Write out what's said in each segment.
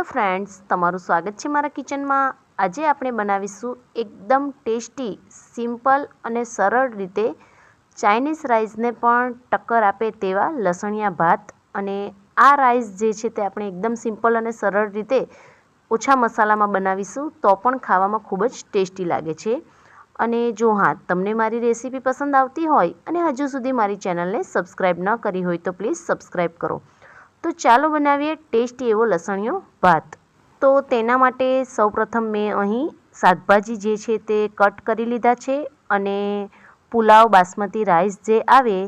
Friends, तमारू स्वागत है मारा किचन में। आज आपणे बनावीशुं एकदम टेस्टी सीम्पल अने सरल रीते चाइनीज राइस ने पण टक्कर आपे तेवा लसणिया भात। अने आ राइस जे छे ते आपणे एकदम सीम्पल अने सरल रीते ओछा मसाला में बनावीशुं तो पण खावामां खूब ज टेस्टी लागे छे। अने जो हाँ तमने मारी रेसिपी पसंद आवती होय अने हजू सुधी मारी चेनल ने सब्सक्राइब न करी होय तो प्लीज सब्सक्राइब करो। तो चालो बनावीए टेस्टी एवो लसणियो भात। तो तेना माटे सौप्रथम मैं अहीं शाकभाजी जे छे ते कट करी लीधा छे अने पुलाव बासमती राइस जे आवे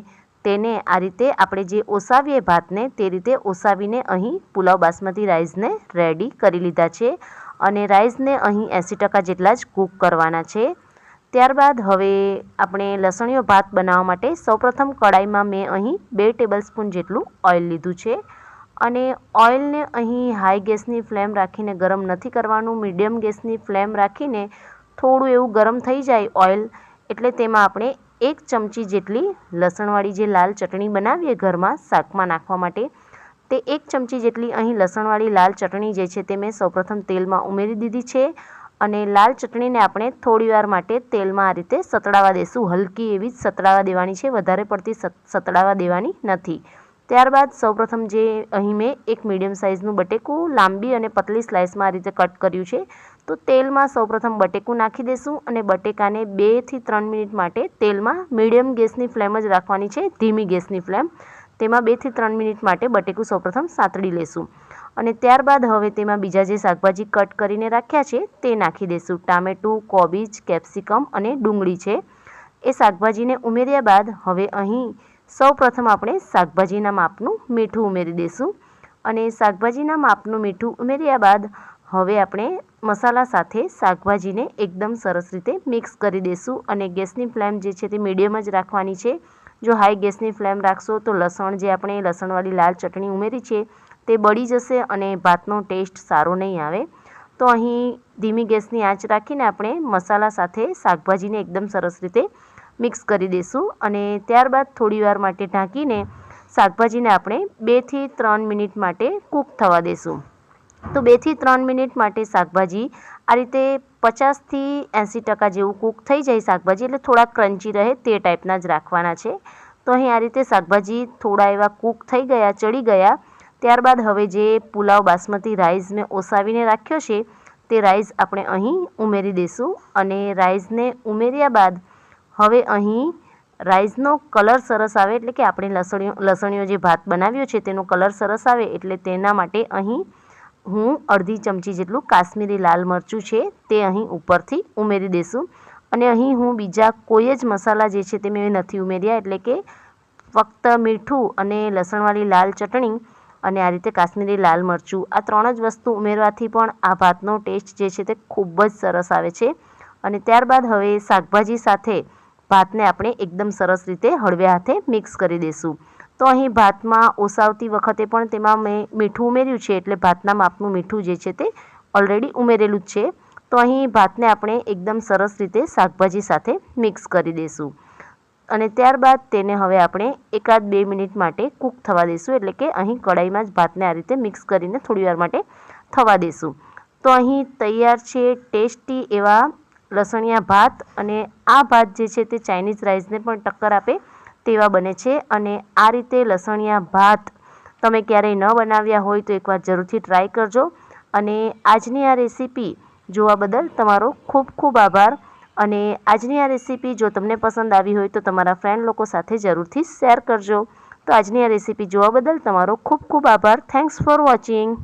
तेने आ रीते आपणे जे ओसावीए भातने ते रीते ओसावीने अहीं पुलाव बासमती राइस ने रेडी करी लीधा छे। अने राइस ने अहीं 80% जेटला ज कूक करवाना छे। त्यारबाद हवे आपणे लसणियो भात बनाववा माटे सौप्रथम कढ़ाईमां मैं अहीं 2 टेबलस्पून जेटલું ऑइल लीधुं छे। अने ऑइल ने अहीं हाई गैसनी फ्लेम राखीने गरम नहीं करवानुं, मीडियम गैसनी फ्लेम राखीने थोड़ुं एवुं गरम थई जाय ऑइल एटले तेमां आपणे 1 चमची जेटली लसणवाળી जे लाल चटणी बनावीए घरमां शाकमां नाखवा माटे ते 1 चमची जेटली अहीं लसणवाળી लाल चटणी जे छे ते मैं सौप्रथम तेलमां उमेरी दीधी छे। अने लाल चटणीने आपणे थोड़ीवार माटे तेलमां आ रीते सतळावा देशुं। हलकी एवी सतळावा देवानी छे, वधारे पड़ती सतळावा देवानी नथी। त्यारबाद सौप्रथम जे अहीं मैं एक मीडियम साइज़नुं बटेकું लांबी अने पतली स्लाइस में आ रीते कट कर्युं छे। तो तेल में सौप्रथम बटेकું नाखी देशुं अने बटेकाने 2 થી 3 मिनिट माटे तेल में मीडियम गैसनी फ्लेम ज राखवानी छे, धीमी गैसनी फ्लेम। तेमां 2 થી 3 मिनिट माटे बटेकું सौप्रथम सातળી लेशुं अने त्यारबाद हवे तेमां बीजा जे शाकभाजी कट करीने राख्या छे ते नाखी देशुं। टामेटुं, कोबीज, केप्सिकम अने डूंगળી छे ए शाकभाजीने उमेर्या बाद हवे अहीं सौप्रथम आपणे शाकभाजीना मापनुं मीठुं उमेरी देशुं अने शाकभाजीना मापनुं मीठुं उमेर्या बाद हवे आपणे मसाला साथे शाकभाजीने एकदम सरस रीते मिक्स करी देशुं अने गैसनी फ्लेम जे छे ते मीडियम ज राखवानी छे। जो हाई गैसनी फ्लेम राखशो तो लसण जे आपणे लसणवाળી लाल चटणी उमेरी छे ते बળી जशे अने भातनो टेस्ट सारो नहीं आवे। तो अहीं धीमी गैसनी आंच राखीने आपणे मसाला साथे शाकभाजीने एकदम सरस रीते मिक्स करी देशुं अने त्यारबाद थोड़ीवार माटे ढांकीने शाकभाजीने आपणे 2 થી 3 मिनिट माटे कूक थवा देशुं। तो 2 થી 3 मिनिट माटे शाकभाजी आ रीते 50 થી 80% जेवुं कूक थई जाय शाकभाजी एटले थोड़ा क्रंची रहे ते टाइपना ज राखवाना छे। तो अहीं आ रीते शाकभाजी थोड़ा एवा कूक थई गया, चढ़ी गया। त्यारबाद हवे जे पुलाव बासमती राइस में ओसावीने राख्यो छे ते राइस आपणे अहीं उमेरी देशुं अने राइसने उमेर्या बाद हवे अहीं राइसनो कलर सरस आवे एटले के आपणे लसणियो जे भात बनाव्यो छे तेनो कलर सरस आवे एटले तेना माटे अहीं हूँ अर्धी चमची जेटલું काश्मीरी लाल मरचुं छे ते अहीं उपरथी उमेरी देशुं अने अहीं हूँ बीजा कोई ज मसाला जे छे ते मैं नथी उमेर्या एटले के फक्त मीठुं अने लसणवाળી लाल चटणी अने आ रीते काश्मीरी लाल मरचुं आ 3 ज वस्तु उमेरवाथी पण आ भातनो टेस्ट जे छे ते खूब ज सरस आवे छे। अने त्यारबाद हवे शाकभाजी साथे भातने आपणे एकदम सरस रीते हळवे हाथे मिक्स करी देशुं। तो अहीं भातमां ओसावती वखते पण तेमां मैं मीठुं उमेर्युं छे एटले भातना मापनुं मीठुं जे छे ते ऑलरेडी उमेरेલું જ छे। तो अहीं भातने आपणे एकदम सरस रीते शाकभाजी साथे मिक्स करी देशुं अने त्यारबाद तेने हवे आपणे 1-2 मिनिट माटे कूक थवा देशुं एटले के अहीं कढ़ाईमां ज भातने आ रीते मिक्स करीने थोड़ीवार माटे थवा देशुं। तो अहीं तैयार छे टेस्टी एवा लसणिया भात अने आ भात जे छे ते चाइनीज राइसने पण टक्कर आपे तेवा बने छे। अने आ रीते लसणिया भात तमे क्यारेय न बनाव्या होय तो एकवार जरूरथी ट्राय करजो। अने आजनी आ रेसिपी जोवा बदल तमारो खूब खूब आभार। अने आजनी आ रेसिपी जो तमने पसंद आवी होय तो तमारा फ्रेंड लोको साथे जरूरथी शेर करजो। तो आजनी आ रेसिपी जोवा बदल तमारो खूब खूब आभार। Thanks for watching.